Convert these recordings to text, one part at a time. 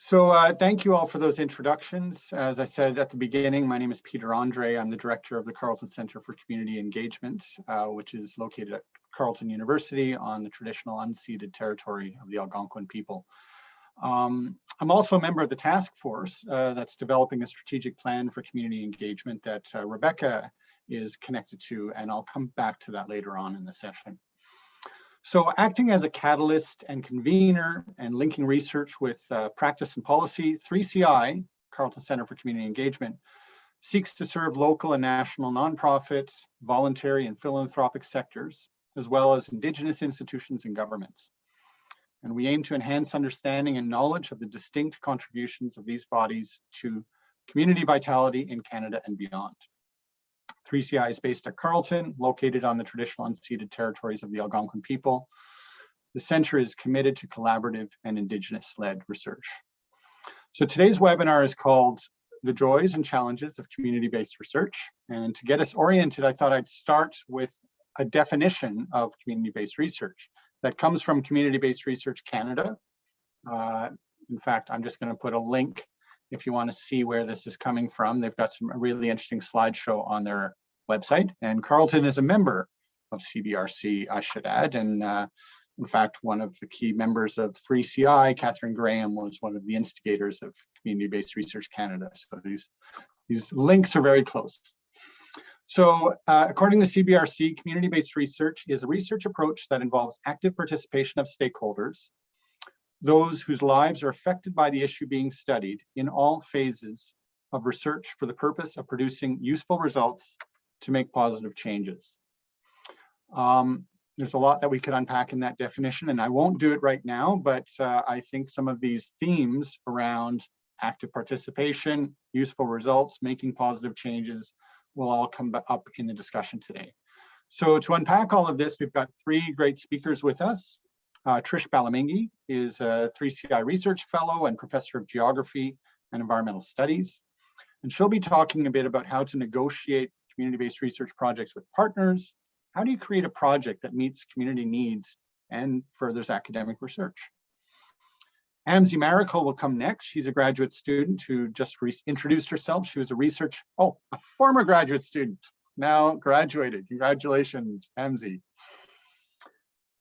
Thank you all for those introductions. As I said at the beginning, my name is Peter Andre. I'm the director of the Carleton Center for Community Engagement, which is located at Carleton University on the traditional unceded territory of the Algonquin people. I'm also a member of the task force that's developing a strategic plan for community engagement that Rebecca is connected to, and I'll come back to that later on in the session. So acting as a catalyst and convener and linking research with practice and policy, 3CI, Carleton Center for Community Engagement, seeks to serve local and national nonprofit, voluntary and philanthropic sectors, as well as Indigenous institutions and governments. And we aim to enhance understanding and knowledge of the distinct contributions of these bodies to community vitality in Canada and beyond. 3CI is based at Carleton, located on the traditional unceded territories of the Algonquin people. The center is committed to collaborative and Indigenous-led research. So today's webinar is called The Joys and Challenges of Community-Based Research. And to get us oriented, I thought I'd start with a definition of community-based research that comes from Community-Based Research Canada. In fact, I'm just going to put a link if you want to see where this is coming from. They've got some really interesting slideshow on their website, and Carleton is a member of CBRC, I should add. And in fact, one of the key members of 3CI, Catherine Graham, was one of the instigators of Community-Based Research Canada. So these links are very close. So according to CBRC, community-based research is a research approach that involves active participation of stakeholders, those whose lives are affected by the issue being studied, in all phases of research for the purpose of producing useful results to make positive changes. There's a lot that we could unpack in that definition, and I won't do it right now, but I think some of these themes around active participation, useful results, making positive changes will all come up in the discussion today. So to unpack all of this, we've got three great speakers with us. Trish Ballamingie is a 3CI Research Fellow and Professor of Geography and Environmental Studies. And she'll be talking a bit about how to negotiate community-based research projects with partners. How do you create a project that meets community needs and furthers academic research? Amsey Maracle will come next. She's a graduate student who just introduced herself. She was a former graduate student, now graduated. Congratulations, Amsey.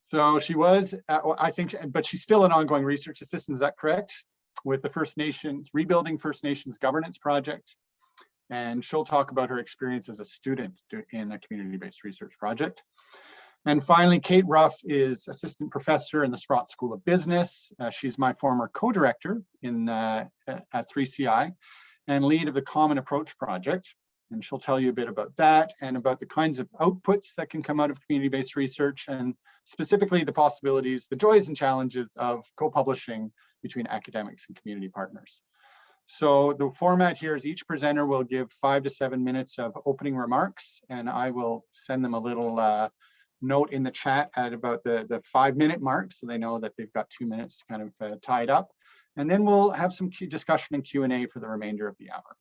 So she was, I think, but she's still an ongoing research assistant, is that correct? With the First Nations, Rebuilding First Nations Governance Project. And she'll talk about her experience as a student in a community-based research project. And finally, Kate Ruff is assistant professor in the Sprott School of Business. She's my former co-director at 3CI and lead of the Common Approach Project. And she'll tell you a bit about that and about the kinds of outputs that can come out of community-based research, and specifically the possibilities, the joys and challenges of co-publishing between academics and community partners. So the format here is each presenter will give 5 to 7 minutes of opening remarks, and I will send them a little note in the chat at about the 5-minute mark, so they know that they've got 2 minutes to kind of tie it up. And then we'll have some discussion and Q&A for the remainder of the hour.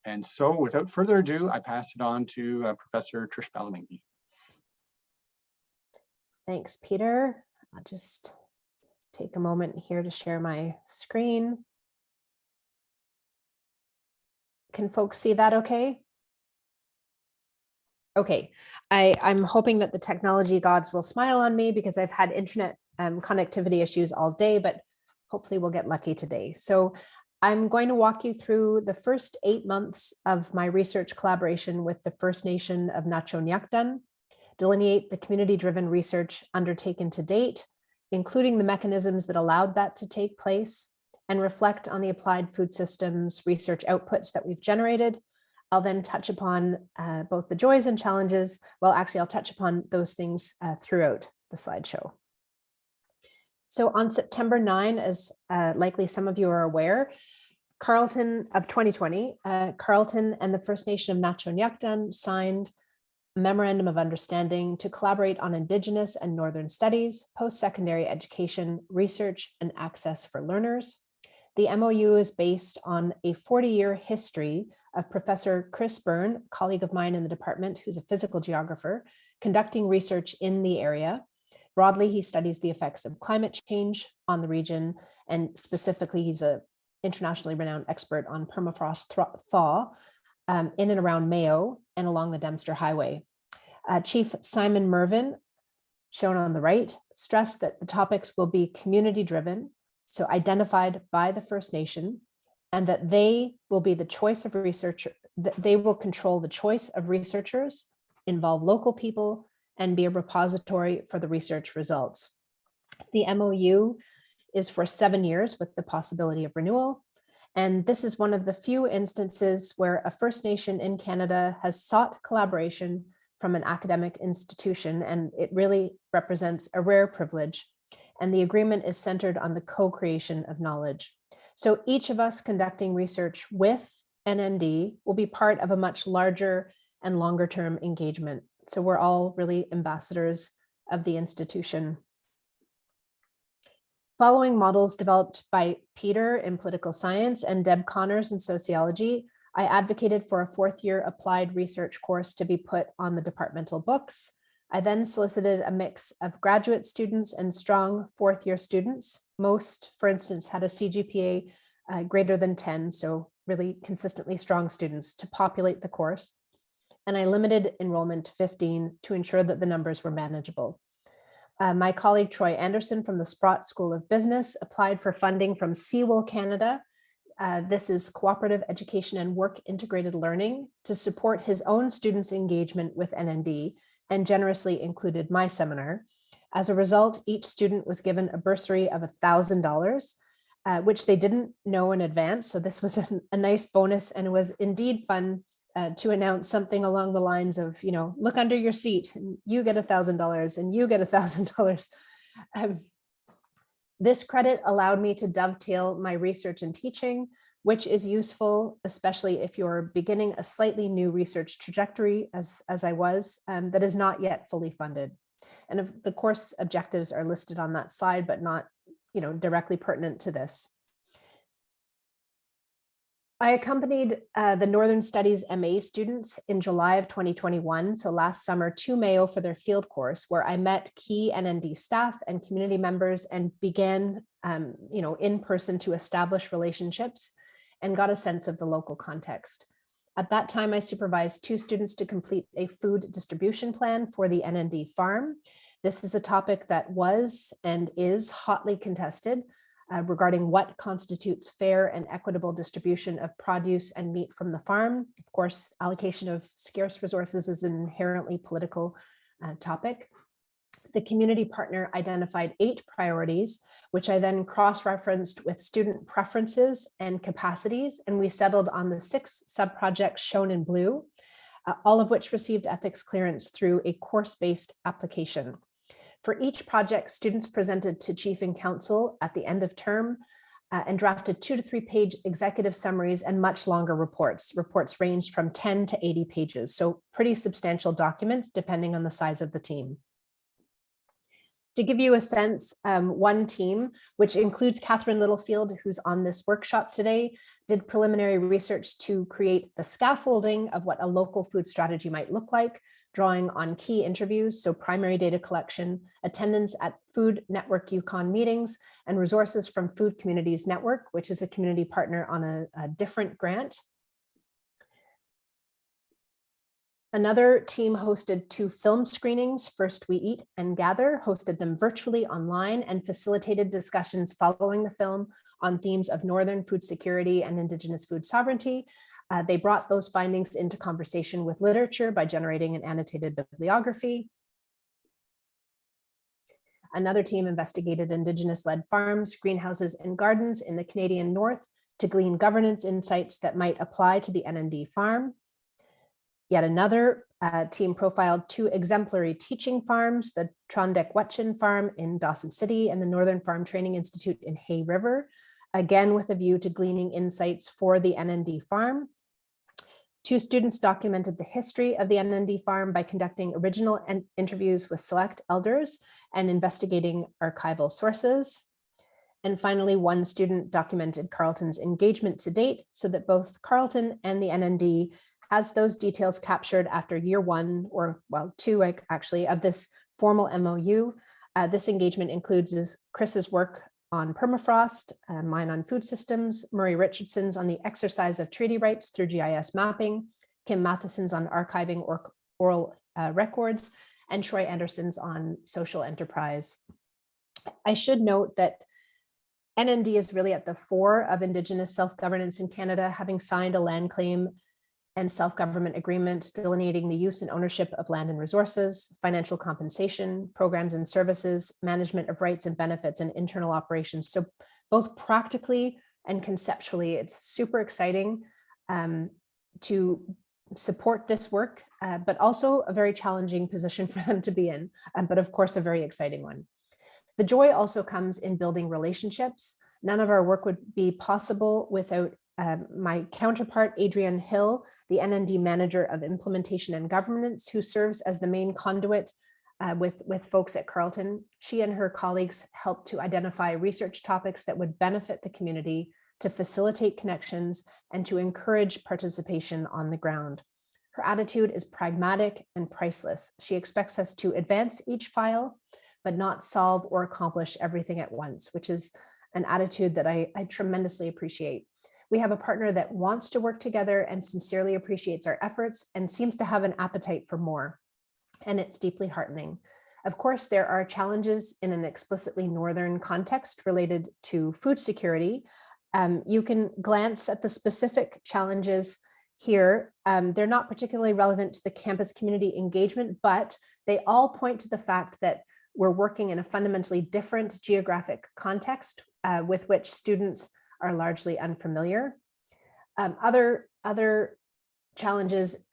And so without further ado, I pass it on to Professor Trish Ballamingie. Thanks, Peter. I'll just take a moment here to share my screen. Can folks see that okay? Okay, I'm hoping that the technology gods will smile on me because I've had internet connectivity issues all day, but hopefully we'll get lucky today. So I'm going to walk you through the first 8 months of my research collaboration with the First Nation of Nacho-Nyakdun, delineate the community-driven research undertaken to date, including the mechanisms that allowed that to take place, and reflect on the applied food systems research outputs that we've generated. I'll then touch upon both the joys and challenges. Well, actually, I'll touch upon those things throughout the slideshow. So on September 9, as likely some of you are aware, Carleton of 2020, Carleton and the First Nation of Nacho-Nyakdun signed a Memorandum of Understanding to collaborate on Indigenous and Northern studies, post-secondary education, research, and access for learners. The MOU is based on a 40-year history of Professor Chris Byrne, a colleague of mine in the department, who's a physical geographer, conducting research in the area, Broadly, he studies the effects of climate change on the region, and specifically, he's an internationally renowned expert on permafrost thaw in and around Mayo and along the Dempster Highway. Chief Simon Mervyn, shown on the right, stressed that the topics will be community-driven, so identified by the First Nation, and that they will be the choice of researcher, that they will control the choice of researchers, involve local people, and be a repository for the research results. The MOU is for 7 years with the possibility of renewal. And this is one of the few instances where a First Nation in Canada has sought collaboration from an academic institution, and it really represents a rare privilege. And the agreement is centered on the co-creation of knowledge. So each of us conducting research with NND will be part of a much larger and longer term engagement. So we're all really ambassadors of the institution. Following models developed by Peter in political science and Deb Connors in sociology, I advocated for a 4th-year applied research course to be put on the departmental books. I then solicited a mix of graduate students and strong 4th-year students. Most, for instance, had a CGPA greater than 10, so really consistently strong students to populate the course. And I limited enrollment to 15 to ensure that the numbers were manageable. My colleague Troy Anderson from the Sprott School of Business applied for funding from Sewell Canada. This is Cooperative Education and Work Integrated Learning to support his own students' engagement with NND, and generously included my seminar. As a result, each student was given a bursary of $1,000, which they didn't know in advance. So this was a nice bonus, and it was indeed fun to announce something along the lines of, you know, look under your seat and you get $1,000 and you get $1,000. This credit allowed me to dovetail my research and teaching, which is useful, especially if you're beginning a slightly new research trajectory, as I was, that is not yet fully funded. And if the course objectives are listed on that slide, but not, you know, directly pertinent to this. I accompanied the Northern Studies MA students in July of 2021, so last summer, to Mayo for their field course, where I met key NND staff and community members and began, you know, in person to establish relationships and got a sense of the local context. At that time, I supervised 2 students to complete a food distribution plan for the NND farm. This is a topic that was and is hotly contested regarding what constitutes fair and equitable distribution of produce and meat from the farm. Of course, allocation of scarce resources is an inherently political topic. The community partner identified 8 priorities, which I then cross-referenced with student preferences and capacities, and we settled on the 6 sub-projects shown in blue, all of which received ethics clearance through a course-based application. For each project, students presented to Chief and Council at the end of term and drafted 2 to 3 page executive summaries and much longer reports. Reports ranged from 10 to 80 pages, so pretty substantial documents depending on the size of the team. To give you a sense, one team, which includes Catherine Littlefield, who's on this workshop today, did preliminary research to create the scaffolding of what a local food strategy might look like, drawing on key interviews, so primary data collection, attendance at Food Network Yukon meetings, and resources from Food Communities Network, which is a community partner on a different grant. Another team hosted 2 film screenings, First We Eat and Gather, hosted them virtually online and facilitated discussions following the film on themes of Northern food security and Indigenous food sovereignty. They brought those findings into conversation with literature by generating an annotated bibliography. Another team investigated Indigenous-led farms, greenhouses, and gardens in the Canadian North to glean governance insights that might apply to the NND farm. Yet another team profiled 2 exemplary teaching farms, the Trondek-Wetchin farm in Dawson City and the Northern Farm Training Institute in Hay River, again with a view to gleaning insights for the NND farm. 2 students documented the history of the NND farm by conducting original interviews with select elders and investigating archival sources. And finally, 1 student documented Carleton's engagement to date so that both Carleton and the NND has those details captured after year 1, or well, 2 actually, of this formal MOU, This engagement includes Chris's work on permafrost, mine on food systems, Murray Richardson's on the exercise of treaty rights through GIS mapping, Kim Matheson's on archiving or oral records, and Troy Anderson's on social enterprise. I should note that NND is really at the fore of Indigenous self-governance in Canada, having signed a land claim and self-government agreement delineating the use and ownership of land and resources, financial compensation, programs and services, management of rights and benefits, and internal operations. So both practically and conceptually, it's super exciting to support this work, but also a very challenging position for them to be in, but of course, a very exciting one. The joy also comes in building relationships. None of our work would be possible without my counterpart, Adrienne Hill, the NND Manager of Implementation and Governance, who serves as the main conduit with folks at Carleton. She and her colleagues help to identify research topics that would benefit the community, to facilitate connections, and to encourage participation on the ground. Her attitude is pragmatic and priceless. She expects us to advance each file, but not solve or accomplish everything at once, which is an attitude that I tremendously appreciate. We have a partner that wants to work together and sincerely appreciates our efforts and seems to have an appetite for more, and it's deeply heartening. Of course, there are challenges in an explicitly Northern context related to food security. You can glance at the specific challenges here. They're not particularly relevant to the campus community engagement, but they all point to the fact that we're working in a fundamentally different geographic context with which students are largely unfamiliar. Other challenges,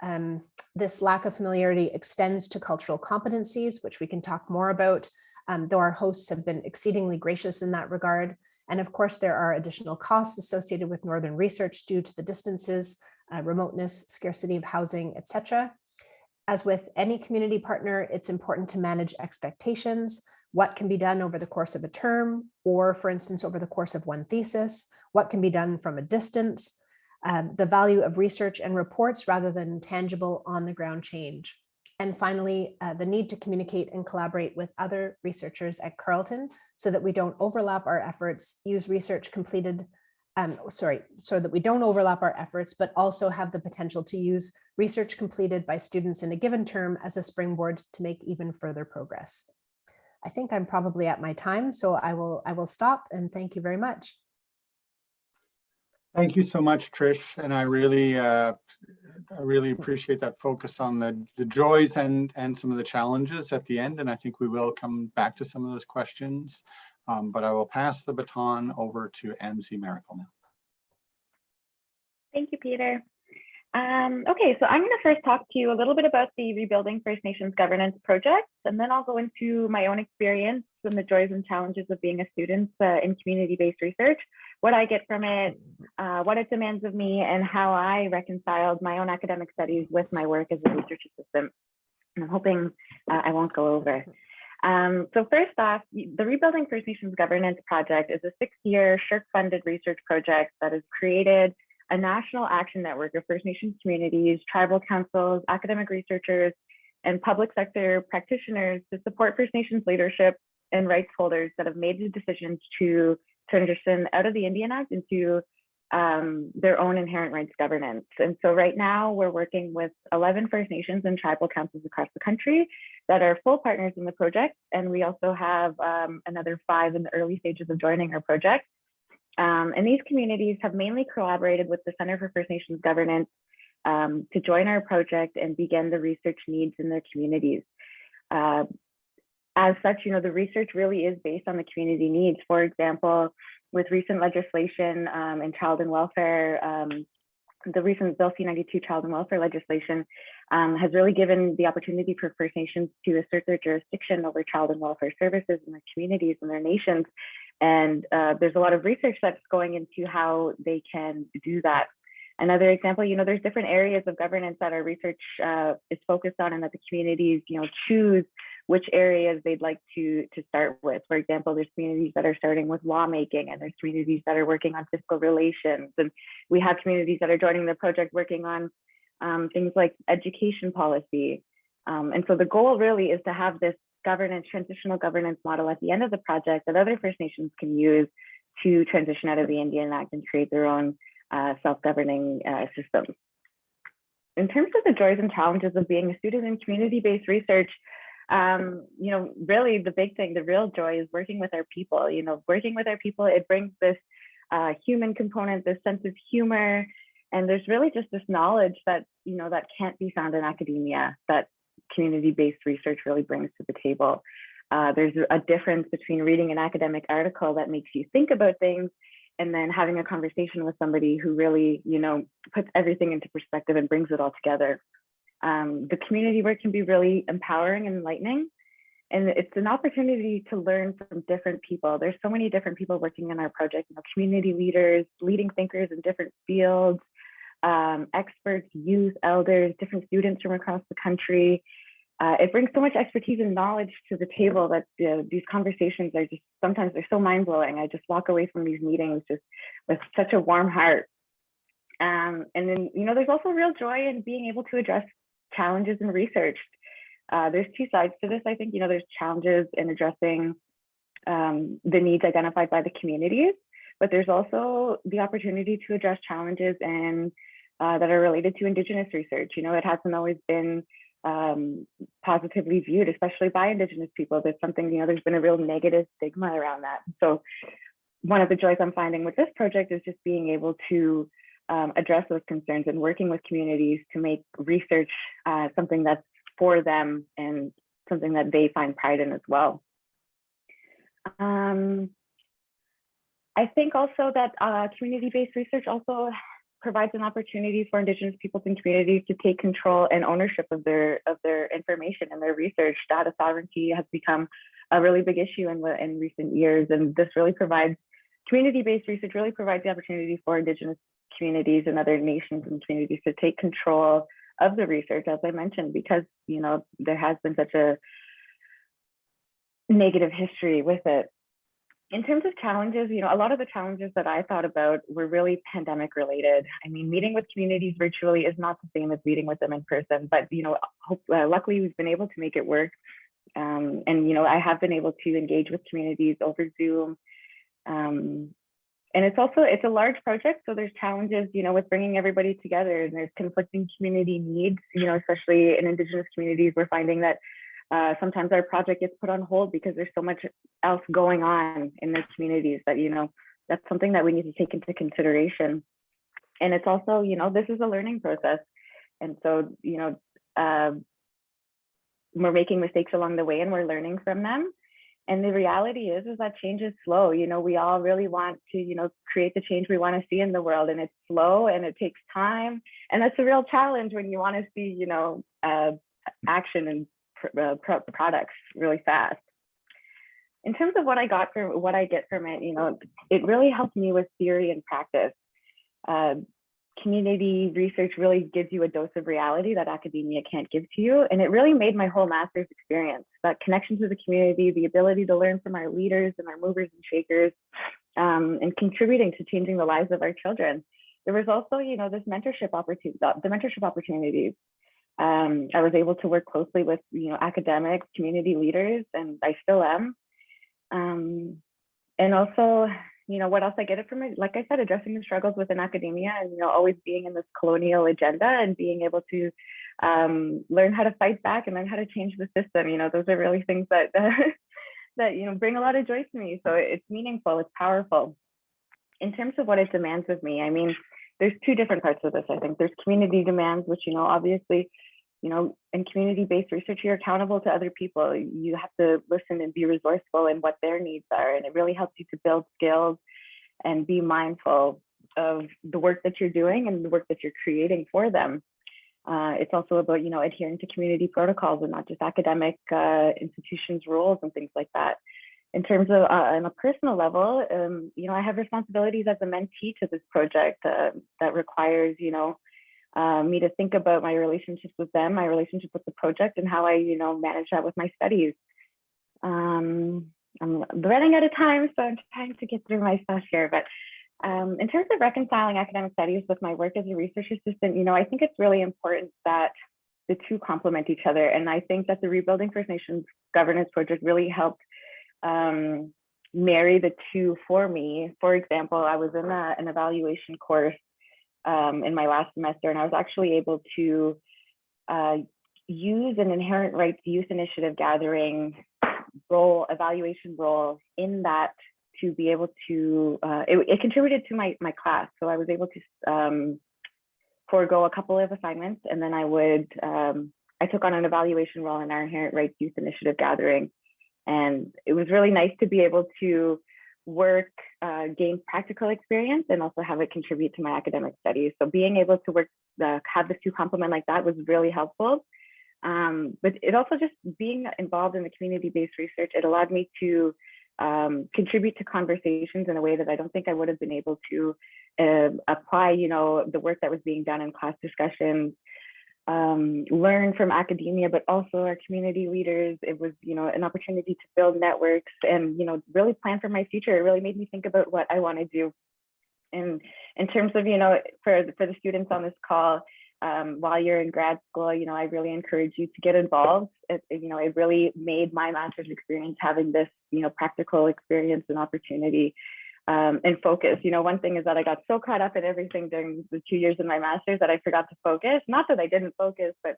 this lack of familiarity extends to cultural competencies, which we can talk more about, though our hosts have been exceedingly gracious in that regard. And of course, there are additional costs associated with Northern research due to the distances, remoteness, scarcity of housing, etc. As with any community partner, it's important to manage expectations, what can be done over the course of a term, or for instance, over the course of one thesis, what can be done from a distance, the value of research and reports rather than tangible on-the-ground change. And finally, the need to communicate and collaborate with other researchers at Carleton so that we don't overlap our efforts, use research completed, so that we don't overlap our efforts, but also have the potential to use research completed by students in a given term as a springboard to make even further progress. I think I'm probably at my time, so I will stop, and thank you very much. Thank you so much, Trish, and I really appreciate that focus on the joys and some of the challenges at the end, and I think we will come back to some of those questions, but I will pass the baton over to Amsey Maracle now. Thank you, Peter. Okay, so I'm going to first talk to you a little bit about the Rebuilding First Nations Governance project, and then I'll go into my own experience and the joys and challenges of being a student in community-based research, what I get from it, what it demands of me, and how I reconciled my own academic studies with my work as a research assistant. And I'm hoping I won't go over. So first off, the Rebuilding First Nations Governance project is a 6-year SSHRC-funded research project that has created a national action network of First Nations communities, tribal councils, academic researchers, and public sector practitioners to support First Nations leadership and rights holders that have made the decisions to transition out of the Indian Act into their own inherent rights governance. And so right now we're working with 11 First Nations and tribal councils across the country that are full partners in the project. And we also have another 5 in the early stages of joining our project. And these communities have mainly collaborated with the Center for First Nations Governance to join our project and begin the research needs in their communities. As such, the research really is based on the community needs. For example, with recent legislation in child and welfare, the recent Bill C-92 child and welfare legislation has really given the opportunity for First Nations to assert their jurisdiction over child and welfare services in their communities and their nations. And there's a lot of research that's going into how they can do that. Another example, there's different areas of governance that our research is focused on, and that the communities, choose which areas they'd like to start with. For example, there's communities that are starting with lawmaking, and there's communities that are working on fiscal relations. And we have communities that are joining the project working on things like education policy. And so the goal really is to have this governance, transitional governance model at the end of the project that other First Nations can use to transition out of the Indian Act and create their own self-governing systems. In terms of the joys and challenges of being a student in community-based research, really the big thing, the real joy is working with our people. Working with our people, it brings this human component, this sense of humor, and there's really just this knowledge that, that can't be found in academia, that community-based research really brings to the table. There's a difference between reading an academic article that makes you think about things and then having a conversation with somebody who really, puts everything into perspective and brings it all together. The community work can be really empowering and enlightening. And it's an opportunity to learn from different people. There's so many different people working in our project, community leaders, leading thinkers in different fields, experts, youth, elders, different students from across the country. It brings so much expertise and knowledge to the table that these conversations are just, sometimes they're so mind-blowing. I just walk away from these meetings just with such a warm heart. And then, there's also real joy in being able to address challenges in research. There's two sides to this. I think, there's challenges in addressing the needs identified by the communities, but there's also the opportunity to address challenges that are related to Indigenous research. It hasn't always been positively viewed, especially by Indigenous people. There's something, there's been a real negative stigma around that. So one of the joys I'm finding with this project is just being able to address those concerns and working with communities to make research something that's for them and something that they find pride in as well. I think also that community-based research also provides an opportunity for Indigenous peoples and communities to take control and ownership of their information and their research. Data sovereignty has become a really big issue in recent years, and this really provides, community-based research really provides the opportunity for Indigenous communities and other nations and communities to take control of the research, as I mentioned, because there has been such a negative history with it. In terms of challenges, a lot of the challenges that I thought about were really pandemic related. I mean, meeting with communities virtually is not the same as meeting with them in person, but luckily we've been able to make it work. And I have been able to engage with communities over Zoom. And it's a large project, so there's challenges, with bringing everybody together, and there's conflicting community needs, especially in Indigenous communities. We're finding that sometimes our project gets put on hold because there's so much else going on in their communities that, that's something that we need to take into consideration. And it's also, this is a learning process. And so, we're making mistakes along the way and we're learning from them. And the reality is that change is slow. We all really want to, create the change we want to see in the world, and it's slow and it takes time. And that's a real challenge when you want to see, action and products really fast. In terms of what I get from it, it really helped me with theory and practice. Community research really gives you a dose of reality that academia can't give to you. And it really made my whole master's experience, that connection to the community, the ability to learn from our leaders and our movers and shakers, and contributing to changing the lives of our children. There was also, this mentorship opportunities. I was able to work closely with, academic community leaders, and I still am. And also, what else I get it from it? Like I said, addressing the struggles within academia and, always being in this colonial agenda and being able to learn how to fight back and learn how to change the system. Those are really things that, that, bring a lot of joy to me. So it's meaningful, it's powerful. In terms of what it demands of me, I mean, there's two different parts of this. I think there's community demands, which, obviously, in community-based research, you're accountable to other people. You have to listen and be resourceful in what their needs are. And it really helps you to build skills and be mindful of the work that you're doing and the work that you're creating for them. It's also about, adhering to community protocols and not just academic institutions' rules and things like that. In terms of on a personal level, I have responsibilities as a mentee to this project that requires, me to think about my relationships with them, my relationship with the project, and how I, manage that with my studies. I'm running out of time, so I'm trying to get through my stuff here. But in terms of reconciling academic studies with my work as a research assistant, I think it's really important that the two complement each other. And I think that the Rebuilding First Nations Governance Project really helped marry the two for me. For example, I was in an evaluation course in my last semester, and I was actually able to use an inherent rights youth initiative gathering evaluation role in that, to be able to, it contributed to my class. So I was able to forego a couple of assignments, and then I took on an evaluation role in our inherent rights youth initiative gathering. And it was really nice to be able to work, gain practical experience, and also have it contribute to my academic studies. So being able to work, have the two complement like that was really helpful. But it also, just being involved in the community-based research, it allowed me to contribute to conversations in a way that I don't think I would have been able to apply, the work that was being done in class discussions, learn from academia, but also our community leaders. It was, an opportunity to build networks and, really plan for my future. It really made me think about what I want to do. And in terms of, for the students on this call, while you're in grad school, I really encourage you to get involved. It really made my master's experience having this, practical experience and opportunity and focus. One thing is that I got so caught up in everything during the 2 years in my master's that I forgot to focus. Not that I didn't focus, but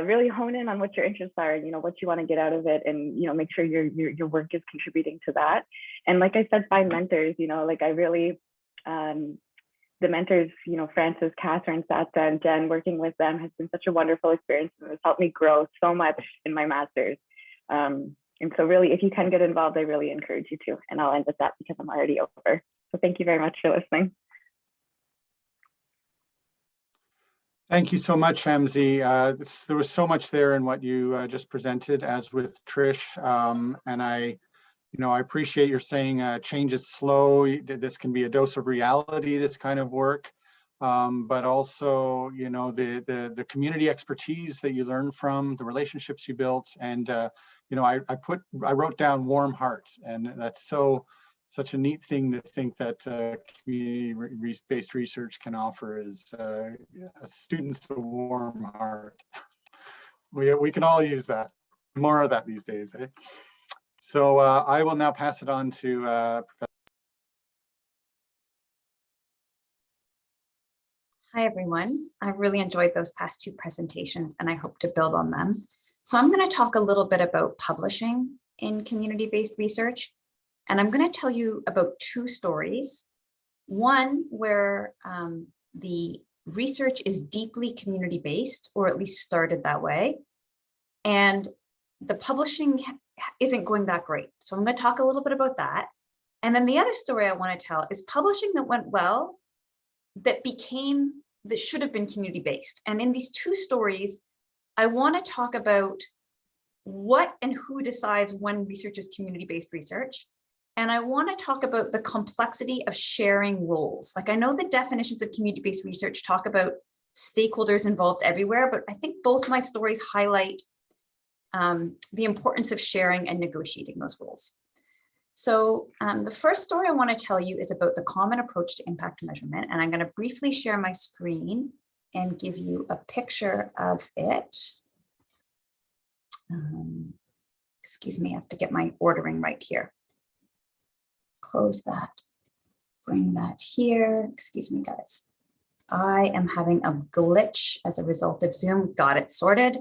really hone in on what your interests are and, what you want to get out of it, and, make sure your work is contributing to that. And like I said, find mentors, I really, the mentors, Francis, Catherine, Satsa, and Jen, working with them has been such a wonderful experience, and it's helped me grow so much in my master's. And so really, if you can get involved, I really encourage you to. And I'll end with that because I'm already over. So thank you very much for listening. Thank you so much, Amsey. There was so much there in what you just presented, as with Trish. And I appreciate your saying change is slow. This can be a dose of reality, this kind of work. But also, the community expertise that you learn from, the relationships you built, and I wrote down warm hearts, and that's such a neat thing to think that community-based research can offer, is students a warm heart. We can all use that, more of that these days, eh? So I will now pass it on to Professor. Hi, everyone. I really enjoyed those past two presentations, and I hope to build on them. So I'm going to talk a little bit about publishing in community-based research, and I'm going to tell you about two stories. One where the research is deeply community-based, or at least started that way, and the publishing isn't going that great. So I'm going to talk a little bit about that. And then the other story I want to tell is publishing that went well, that should have been community-based. And in these two stories, I want to talk about what and who decides when research is community-based research. And I want to talk about the complexity of sharing roles. Like, I know the definitions of community-based research talk about stakeholders involved everywhere, but I think both my stories highlight the importance of sharing and negotiating those roles. So the first story I want to tell you is about the common approach to impact measurement. And I'm going to briefly share my screen and give you a picture of it. Excuse me, I have to get my ordering right here. Close that, bring that here. Excuse me, guys. I am having a glitch as a result of Zoom. Got it sorted.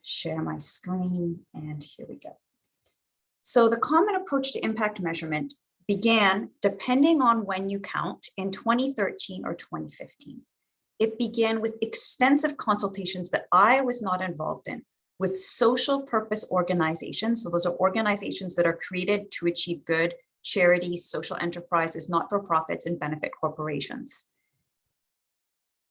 Share my screen, and here we go. So the common approach to impact measurement began, depending on when you count, in 2013 or 2015. It began with extensive consultations that I was not involved in with social purpose organizations. So those are organizations that are created to achieve good, charities, social enterprises, not-for-profits, and benefit corporations.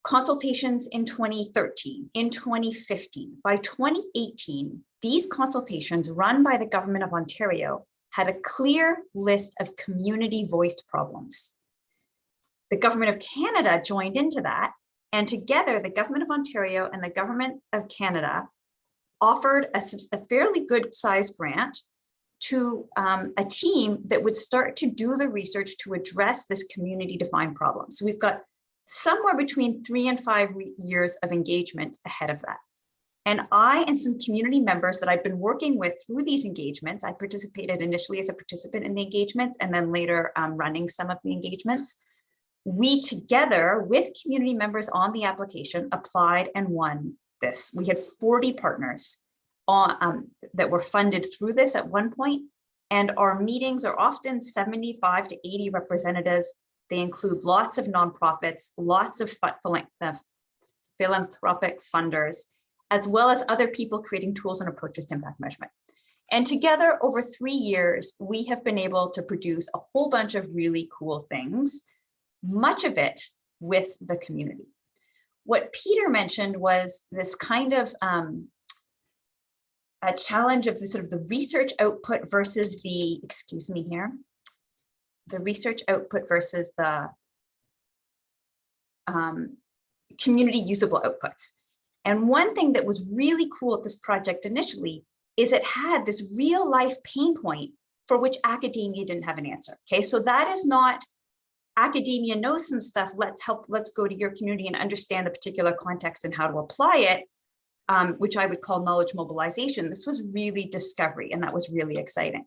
Consultations in 2013, in 2015. By 2018, these consultations run by the Government of Ontario had a clear list of community-voiced problems. The Government of Canada joined into that, and together the Government of Ontario and the Government of Canada offered a fairly good-sized grant to a team that would start to do the research to address this community-defined problem. So we've got somewhere between 3 and 5 years of engagement ahead of that. And I and some community members that I've been working with through these engagements, I participated initially as a participant in the engagements and then later running some of the engagements. We together with community members on the application applied and won this. We had 40 partners that were funded through this at one point, and our meetings are often 75 to 80 representatives. They include lots of nonprofits, lots of philanthropic funders, as well as other people creating tools and approaches to impact measurement. And together over 3 years, we have been able to produce a whole bunch of really cool things, much of it with the community. What Peter mentioned was this kind of a challenge of the sort of the research output versus the, excuse me here, the research output versus the community usable outputs. And one thing that was really cool at this project initially is it had this real life pain point for which academia didn't have an answer. Okay, so that is not academia knows some stuff, let's go to your community and understand the particular context and how to apply it, which I would call knowledge mobilization. This was really discovery, and that was really exciting.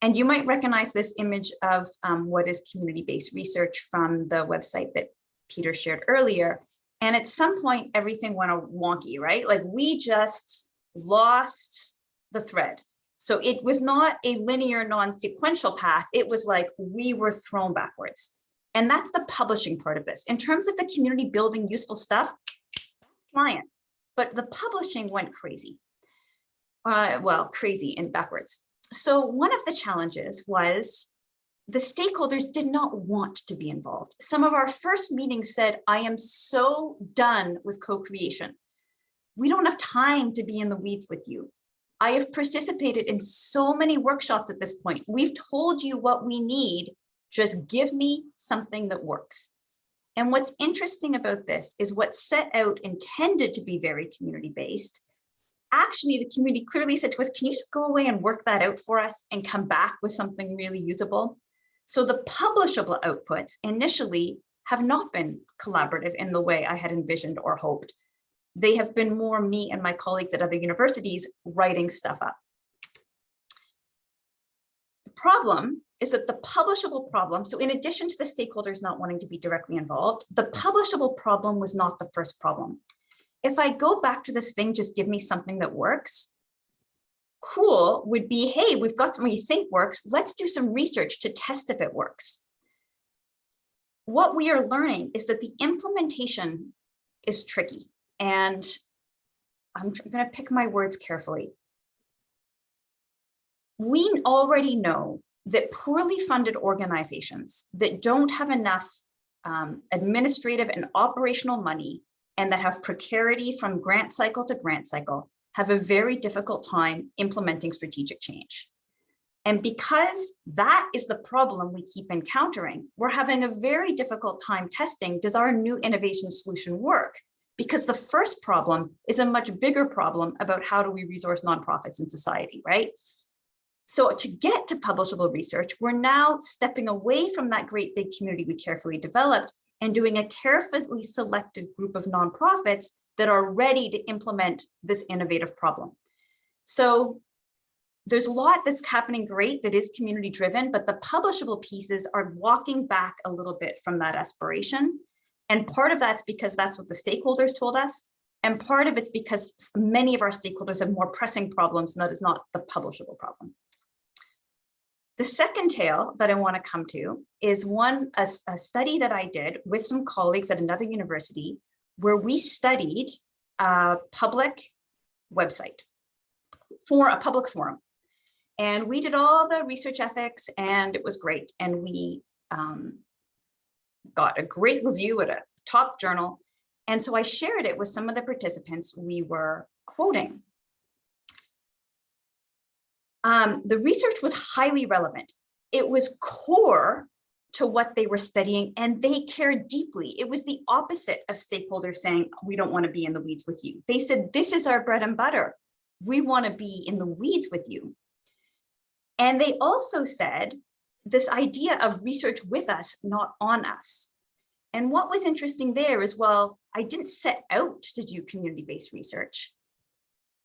And you might recognize this image of what is community-based research from the website that Peter shared earlier. And at some point, everything went wonky, right? Like we just lost the thread. So it was not a linear, non-sequential path. It was like we were thrown backwards. And that's the publishing part of this. In terms of the community building useful stuff, that's flying. But the publishing went crazy. Well, crazy and backwards. So one of the challenges was the stakeholders did not want to be involved. Some of our first meetings said, I am so done with co-creation. We don't have time to be in the weeds with you. I have participated in so many workshops at this point. We've told you what we need. Just give me something that works. And what's interesting about this is what's set out intended to be very community-based. Actually, the community clearly said to us, can you just go away and work that out for us and come back with something really usable? So the publishable outputs initially have not been collaborative in the way I had envisioned or hoped. They have been more me and my colleagues at other universities writing stuff up. The problem is that the publishable problem, so in addition to the stakeholders not wanting to be directly involved, the publishable problem was not the first problem. If I go back to this thing, just give me something that works, cool would be, hey, we've got something you think works, let's do some research to test if it works. What we are learning is that the implementation is tricky, and I'm going to pick my words carefully. We already know that poorly funded organizations that don't have enough administrative and operational money and that have precarity from grant cycle to grant cycle have a very difficult time implementing strategic change. And because that is the problem we keep encountering, we're having a very difficult time testing, does our new innovation solution work? Because the first problem is a much bigger problem about how do we resource nonprofits in society, right? So to get to publishable research, we're now stepping away from that great big community we carefully developed and doing a carefully selected group of nonprofits that are ready to implement this innovative problem. So there's a lot that's happening great that is community driven, but the publishable pieces are walking back a little bit from that aspiration. And part of that's because that's what the stakeholders told us. And part of it's because many of our stakeholders have more pressing problems, and that is not the publishable problem. The second tale that I want to come to is a study that I did with some colleagues at another university where we studied a public website for a public forum. And we did all the research ethics and it was great. And we got a great review at a top journal. And so I shared it with some of the participants we were quoting. The research was highly relevant. It was core to what they were studying and they cared deeply. It was the opposite of stakeholders saying, we don't want to be in the weeds with you. They said, this is our bread and butter. We want to be in the weeds with you. And they also said this idea of research with us, not on us. And what was interesting there is, well, I didn't set out to do community-based research.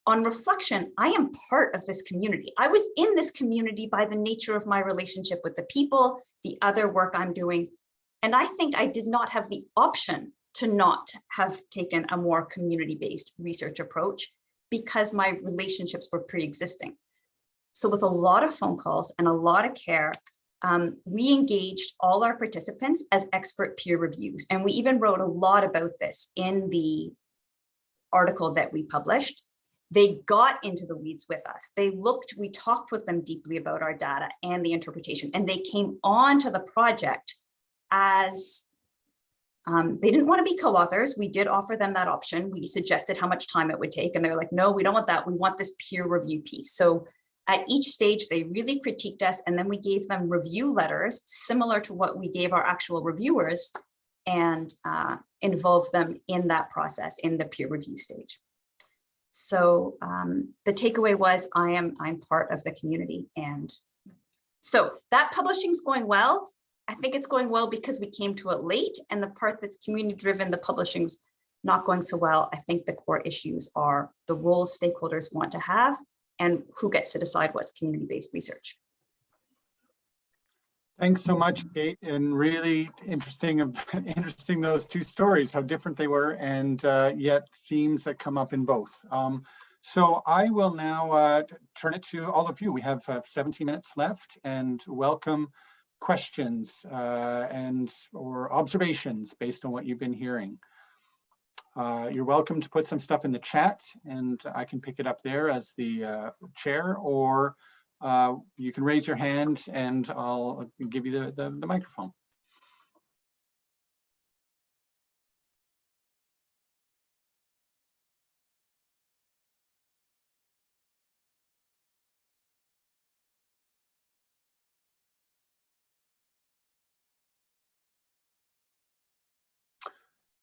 On reflection, I am part of this community. I was in this community by the nature of my relationship with the people, the other work I'm doing. And I think I did not have the option to not have taken a more community-based research approach because my relationships were pre-existing. So with a lot of phone calls and a lot of care, we engaged all our participants as expert peer reviews. And we even wrote a lot about this in the article that we published. They got into the weeds with us. They looked, we talked with them deeply about our data and the interpretation, and they came on to the project as they didn't want to be co-authors. We did offer them that option. We suggested how much time it would take, and they were like, no, we don't want that. We want this peer review piece. So at each stage, they really critiqued us, and then we gave them review letters similar to what we gave our actual reviewers, and involved them in that process in the peer review stage. So the takeaway was I'm part of the community. And so that publishing's going well. I think it's going well because we came to it late, and the part that's community driven, the publishing's not going so well. I think the core issues are the role stakeholders want to have and who gets to decide what's community-based research. Thanks so much, Kate, and really interesting those two stories, how different they were, and yet themes that come up in both. So I will now turn it to all of you. We have 17 minutes left, and welcome questions or observations based on what you've been hearing. You're welcome to put some stuff in the chat, and I can pick it up there as the chair, or you can raise your hand and I'll give you the microphone.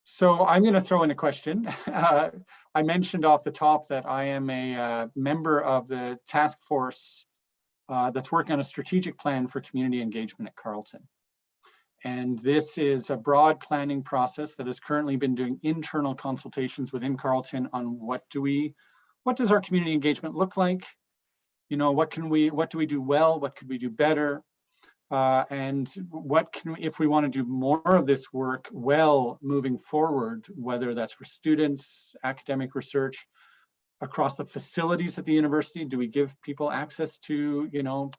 So I'm going to throw in a question. I mentioned off the top that I am a member of the task force that's working on a strategic plan for community engagement at Carleton. And this is a broad planning process that has currently been doing internal consultations within Carleton on what does our community engagement look like? You know, what do we do well? What could we do better? And if we want to do more of this work well moving forward, whether that's for students, academic research, across the facilities at the university, do we give people access to, you know,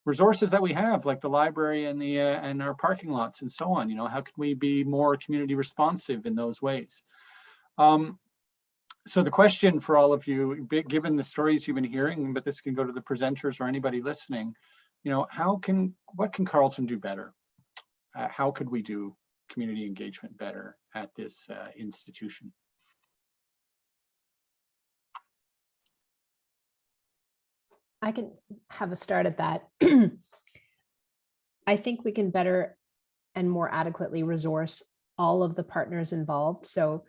resources that we have, like the library and and our parking lots and so on? You know, how can we be more community responsive in those ways? So the question for all of you, given the stories you've been hearing, but this can go to the presenters or anybody listening, you know, what can Carleton do better? How could we do community engagement better at this institution? I can have a start at that. I think we can better and more adequately resource all of the partners involved. So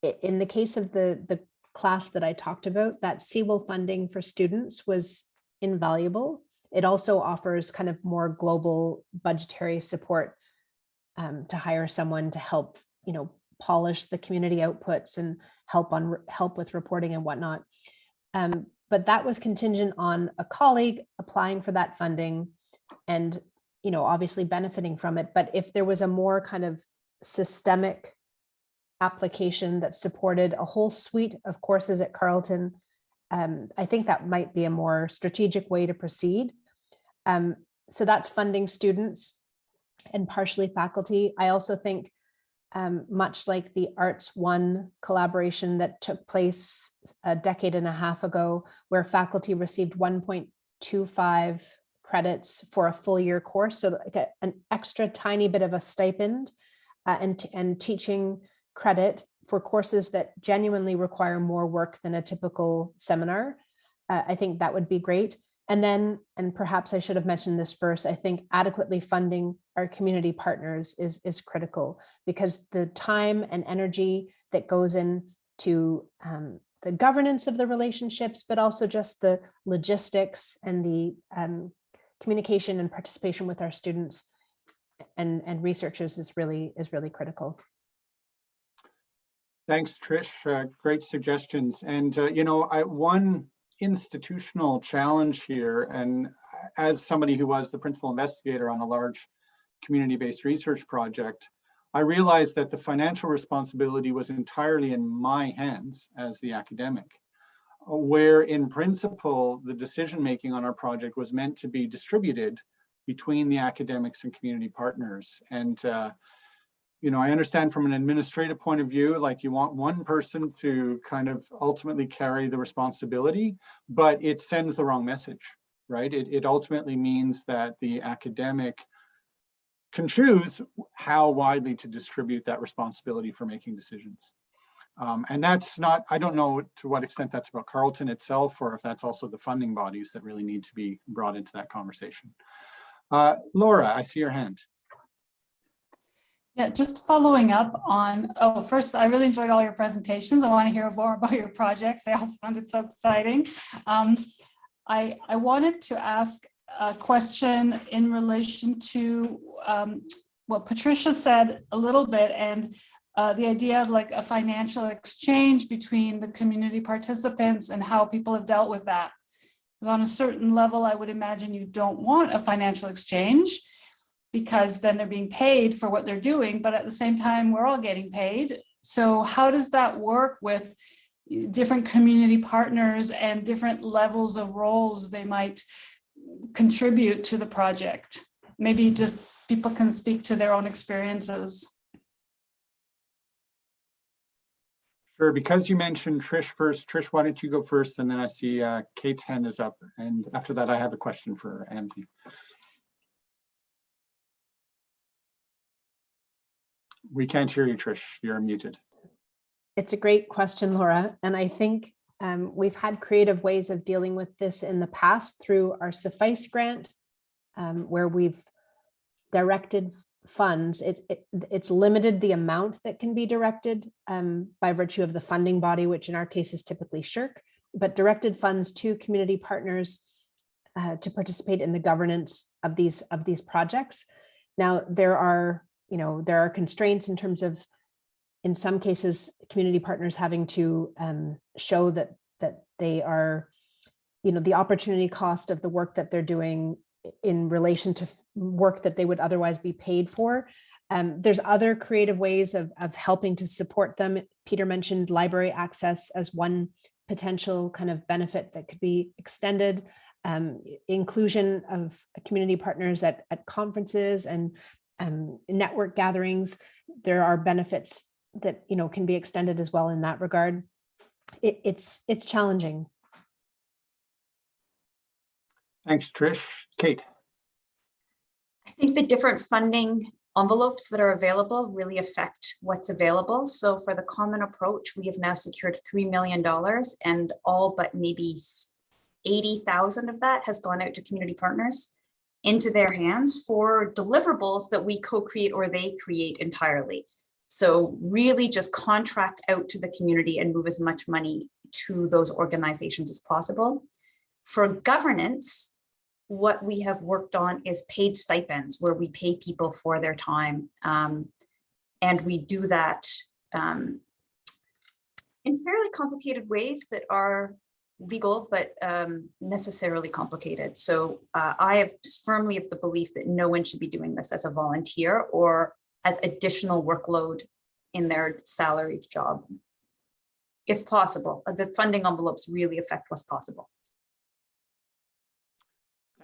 in the case of the class that I talked about, that CWIL funding for students was invaluable. It also offers kind of more global budgetary support to hire someone to help, you know, polish the community outputs and help with reporting and whatnot. But that was contingent on a colleague applying for that funding and, you know, obviously benefiting from it. But if there was a more kind of systemic application that supported a whole suite of courses at Carleton, I think that might be a more strategic way to proceed. So that's funding students and partially faculty. I also think much like the Arts One collaboration that took place a decade and a half ago, where faculty received 1.25 credits for a full year course. So like an extra tiny bit of a stipend and teaching credit for courses that genuinely require more work than a typical seminar. I think that would be great. And then, and perhaps I should have mentioned this first, I think adequately funding our community partners is critical, because the time and energy that goes into the governance of the relationships, but also just the logistics and the communication and participation with our students and researchers is really critical. Thanks, Trish. Great suggestions. And, you know, one institutional challenge here, and as somebody who was the principal investigator on a large community-based research project, I realized that the financial responsibility was entirely in my hands as the academic, where in principle, the decision-making on our project was meant to be distributed between the academics and community partners. And, you know, I understand from an administrative point of view, like you want one person to kind of ultimately carry the responsibility, but it sends the wrong message, right? It ultimately means that the academic can choose how widely to distribute that responsibility for making decisions. And that's not, I don't know to what extent that's about Carleton itself, or if that's also the funding bodies that really need to be brought into that conversation. Laura, I see your hand. Yeah, just following up on, first, I really enjoyed all your presentations. I want to hear more about your projects. They all sounded so exciting. I wanted to ask a question in relation to what Patricia said a little bit, and the idea of like a financial exchange between the community participants and how people have dealt with that. Because on a certain level, I would imagine you don't want a financial exchange, because then they're being paid for what they're doing, but at the same time, we're all getting paid. So how does that work with different community partners and different levels of roles they might contribute to the project? Maybe just people can speak to their own experiences. Sure, because you mentioned Trish first. Trish, why don't you go first? And then I see Kate's hand is up. And after that, I have a question for Amsey. We can't hear you, Trish. You're muted. It's a great question, Laura. And I think we've had creative ways of dealing with this in the past through our Suffice grant, where we've directed funds. It's limited the amount that can be directed by virtue of the funding body, which in our case is typically SSHRC, but directed funds to community partners to participate in the governance of these projects. Now, there are constraints in terms of, in some cases, community partners having to show that they are, the opportunity cost of the work that they're doing in relation to work that they would otherwise be paid for. There's other creative ways of helping to support them. Peter mentioned library access as one potential kind of benefit that could be extended. Inclusion of community partners at conferences and network gatherings. There are benefits that can be extended as well in that regard. It's challenging. Thanks, Trish. Kate. I think the different funding envelopes that are available really affect what's available. So for the common approach, we have now secured $3 million, and all but maybe 80,000 of that has gone out to community partners into their hands for deliverables that we co-create or they create entirely. So really just contract out to the community and move as much money to those organizations as possible. For governance, what we have worked on is paid stipends, where we pay people for their time. And we do that in fairly complicated ways that are legal, but necessarily complicated. So I have firmly of the belief that no one should be doing this as a volunteer or as additional workload in their salaried job. If possible, the funding envelopes really affect what's possible.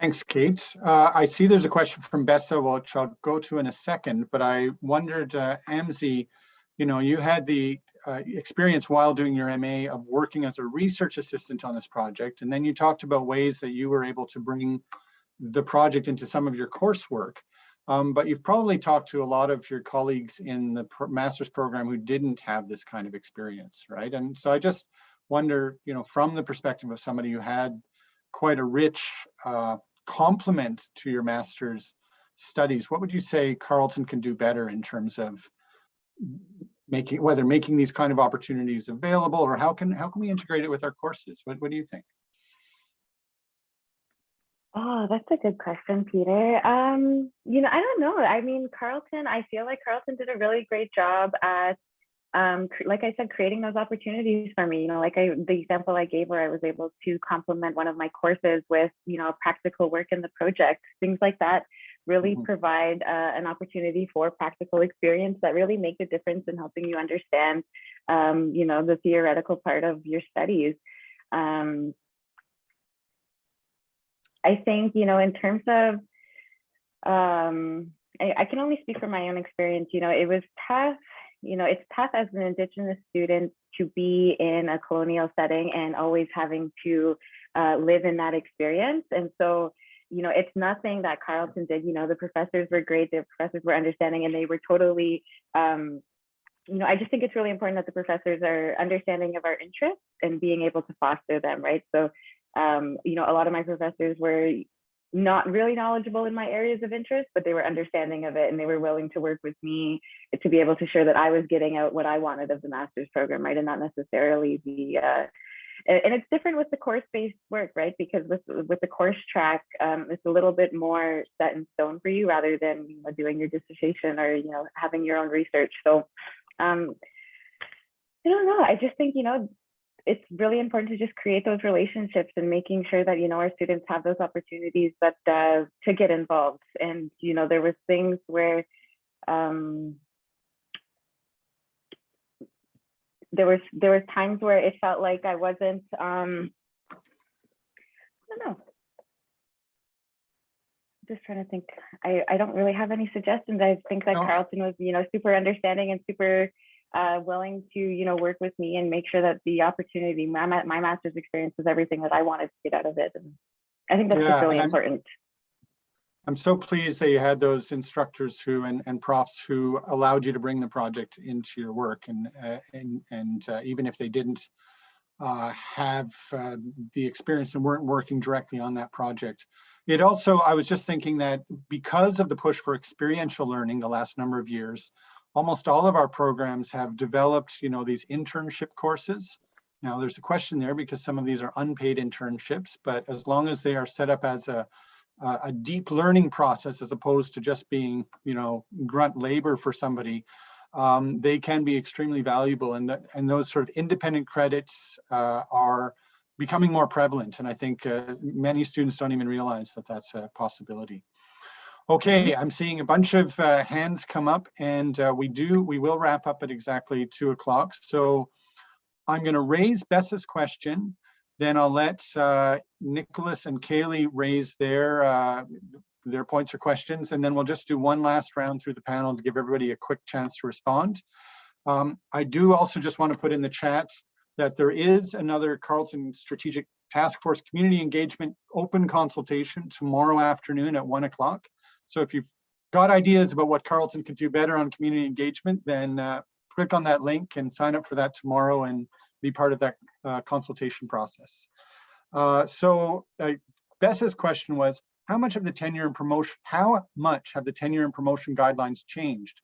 Thanks, Kate. I see there's a question from Bessa, which I'll go to in a second, but I wondered, Amsey, you had the experience while doing your MA of working as a research assistant on this project, and then you talked about ways that you were able to bring the project into some of your coursework. But you've probably talked to a lot of your colleagues in the master's program who didn't have this kind of experience, right? And so I just wonder, from the perspective of somebody who had quite a rich complement to your master's studies, what would you say Carleton can do better in terms of making these kind of opportunities available, or how can we integrate it with our courses? What do you think? Oh, that's a good question, Peter. I don't know. I mean, Carleton, I feel like Carleton did a really great job at, like I said, creating those opportunities for me. The example I gave where I was able to complement one of my courses with, practical work in the project, things like that really provide an opportunity for practical experience that really make a difference in helping you understand, the theoretical part of your studies. I think, in terms of, I can only speak from my own experience, it was tough, it's tough as an Indigenous student to be in a colonial setting and always having to live in that experience. And so, it's nothing that Carleton did, the professors were great, the professors were understanding, and they were totally, I just think it's really important that the professors are understanding of our interests and being able to foster them, right? So, a lot of my professors were not really knowledgeable in my areas of interest, but they were understanding of it, and they were willing to work with me to be able to ensure that I was getting out what I wanted of the master's program, right? And not necessarily and it's different with the course-based work, right? Because with the course track, it's a little bit more set in stone for you rather than doing your dissertation or having your own research. So I don't know. I just think it's really important to just create those relationships and making sure that our students have those opportunities that to get involved. And there was things where there was times where it felt like I wasn't I don't know, just trying to think. I don't really have any suggestions. I think that Carleton was super understanding and super willing to work with me and make sure that the opportunity, my master's experience, was everything that I wanted to get out of it. And I think that's just really important. I'm so pleased that you had those instructors who and profs who allowed you to bring the project into your work, and even if they didn't have the experience and weren't working directly on that project. It also, I was just thinking that because of the push for experiential learning the last number of years, almost all of our programs have developed, these internship courses. Now there's a question there because some of these are unpaid internships, but as long as they are set up as a deep learning process as opposed to just being, grunt labor for somebody, they can be extremely valuable. And those sort of independent credits are becoming more prevalent. And I think many students don't even realize that that's a possibility. Okay, I'm seeing a bunch of hands come up, and we will wrap up at exactly 2 o'clock. So I'm going to raise Bess's question. Then I'll let Nicholas and Kaylee raise their points or questions, and then we'll just do one last round through the panel to give everybody a quick chance to respond. I do also just want to put in the chat that there is another Carleton Strategic Task Force Community Engagement open consultation tomorrow afternoon at 1 o'clock. So if you've got ideas about what Carleton could do better on community engagement, then click on that link and sign up for that tomorrow and be part of that consultation process. So Bess's question was, how much have the tenure and promotion guidelines changed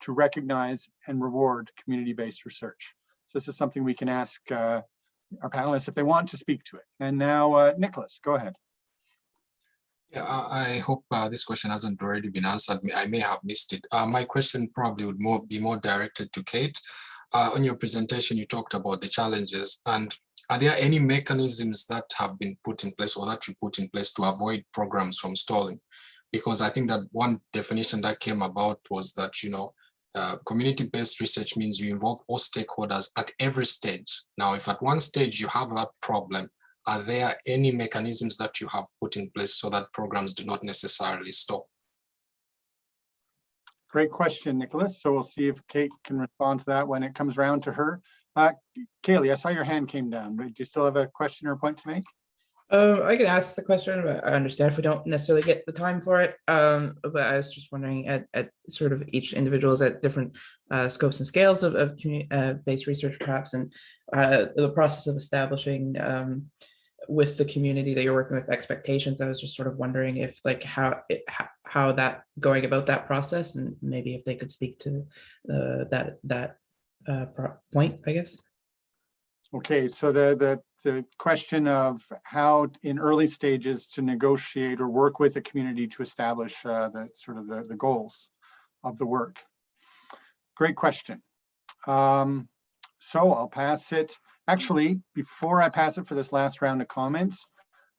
to recognize and reward community-based research? So this is something we can ask our panelists if they want to speak to it. And now, Nicholas, go ahead. Yeah, I hope this question hasn't already been answered. I may have missed it. My question probably would be more directed to Kate. On your presentation, you talked about the challenges, and are there any mechanisms that have been put in place or that you put in place to avoid programs from stalling? Because I think that one definition that came about was that, community-based research means you involve all stakeholders at every stage. Now, if at one stage you have that problem, are there any mechanisms that you have put in place so that programs do not necessarily stop? Great question, Nicholas. So we'll see if Kate can respond to that when it comes around to her. Kaylee, I saw your hand came down. Do you still have a question or a point to make? I can ask the question, but I understand if we don't necessarily get the time for it. But I was just wondering at sort of each individual's at different scopes and scales of community-based research, perhaps, and the process of establishing with the community that you're working with expectations. I was just sort of wondering if how that going about that process, and maybe if they could speak to that point, I guess. Okay, so the question of how in early stages to negotiate or work with a community to establish the goals of the work. Great question. So I'll pass it. Actually, before I pass it for this last round of comments,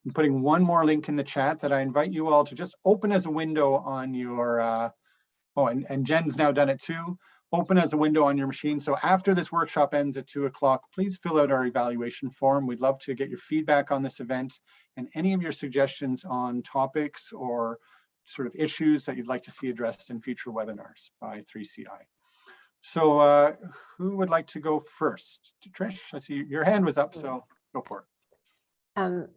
I'm putting one more link in the chat that I invite you all to just open as a window on your, and Jen's now done it too, open as a window on your machine. So after this workshop ends at 2 o'clock, please fill out our evaluation form. We'd love to get your feedback on this event and any of your suggestions on topics or sort of issues that you'd like to see addressed in future webinars by 3CI. So who would like to go first? Trish, I see your hand was up, so go for it.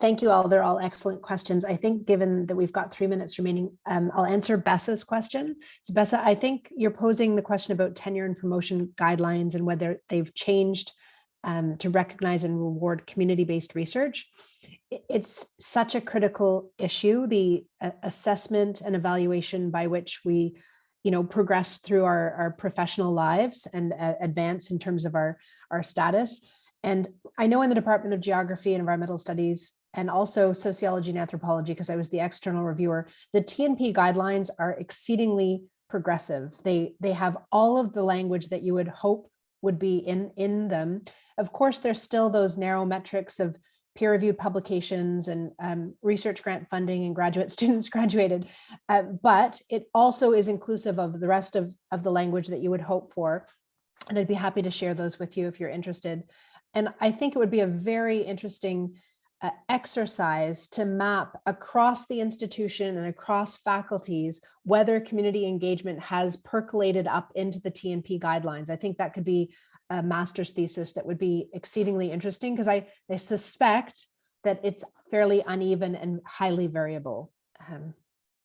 Thank you all. They're all excellent questions. I think given that we've got 3 minutes remaining, I'll answer Bessa's question. So Bessa, I think you're posing the question about tenure and promotion guidelines and whether they've changed to recognize and reward community-based research. It's such a critical issue, the assessment and evaluation by which we progress through our professional lives and advance in terms of our status. And I know in the Department of Geography and Environmental Studies, and also Sociology and Anthropology, because I was the external reviewer, the TNP guidelines are exceedingly progressive. They have all of the language that you would hope would be in them. Of course, there's still those narrow metrics of peer-reviewed publications and research grant funding and graduate students graduated, but it also is inclusive of the rest of the language that you would hope for. And I'd be happy to share those with you if you're interested. And I think it would be a very interesting exercise to map across the institution and across faculties whether community engagement has percolated up into the TNP guidelines. I think that could be a master's thesis that would be exceedingly interesting, because I suspect that it's fairly uneven and highly variable.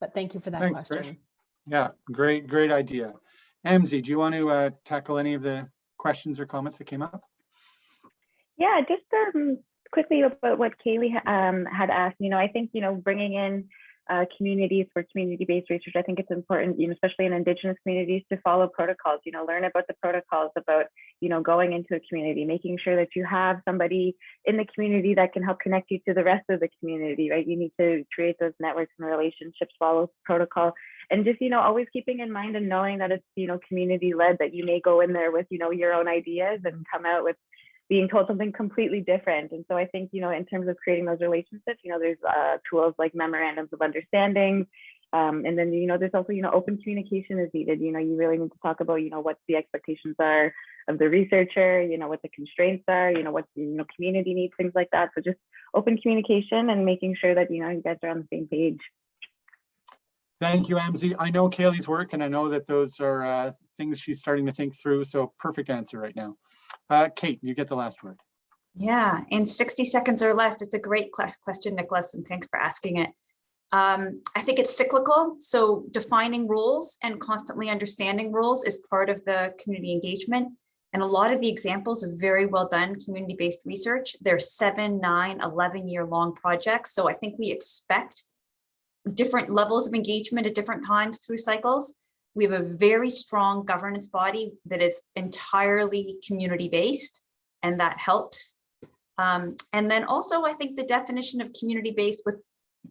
But thank you for that Thanks, question. Trish. Yeah, great idea. Amsey, do you want to tackle any of the questions or comments that came up? Yeah, just quickly about what Kaylee had asked. I think bringing in communities for community-based research, I think it's important, especially in Indigenous communities, to follow protocols. Learn about the protocols about going into a community, making sure that you have somebody in the community that can help connect you to the rest of the community. Right? You need to create those networks and relationships, follow protocol, and just always keeping in mind and knowing that it's community-led. That you may go in there with your own ideas and come out with being told something completely different. And so I think, in terms of creating those relationships, there's tools like memorandums of understanding. And then, there's also, open communication is needed. You really need to talk about, what the expectations are of the researcher, what the constraints are, what community needs, things like that. So just open communication and making sure that, you guys are on the same page. Thank you, Amsey. I know Kaylee's work, and I know that those are things she's starting to think through. So perfect answer right now. Kate, you get the last word. Yeah, in 60 seconds or less. It's a great question, Nicholas, and thanks for asking it. I think it's cyclical. So defining roles and constantly understanding roles is part of the community engagement. And a lot of the examples of very well done community-based research, they're 7, 9, 11-year-long projects. So I think we expect different levels of engagement at different times through cycles. We have a very strong governance body that is entirely community-based, and that helps. And then also, I think the definition of community-based with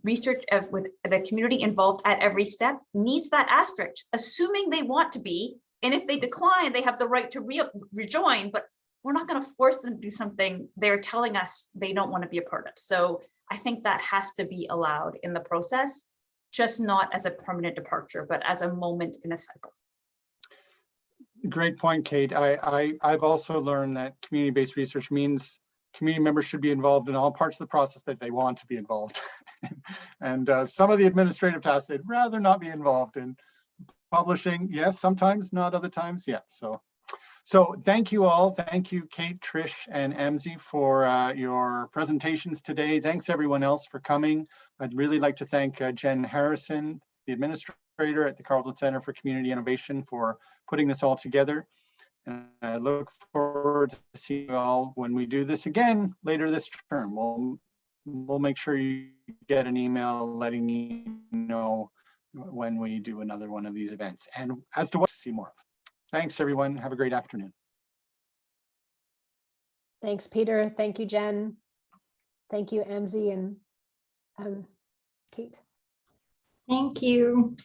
research with the community involved at every step needs that asterisk, assuming they want to be. And if they decline, they have the right to rejoin, but we're not going to force them to do something they're telling us they don't want to be a part of. So I think that has to be allowed in the process, just not as a permanent departure, but as a moment in a cycle. Great point, Kate. I've also learned that community-based research means community members should be involved in all parts of the process that they want to be involved. And some of the administrative tasks they'd rather not be involved in. Publishing, yes, sometimes, not other times, yeah. So thank you all. Thank you, Kate, Trish, and Amsey for your presentations today. Thanks everyone else for coming. I'd really like to thank Jen Harrison, the administrator at the Carleton Center for Community Innovation, for putting this all together. And I look forward to seeing you all when we do this again later this term. We'll make sure you get an email letting you know when we do another one of these events and as to what to see more of. Thanks, everyone. Have a great afternoon. Thanks, Peter. Thank you, Jen. Thank you, Amsey and Kate. Thank you.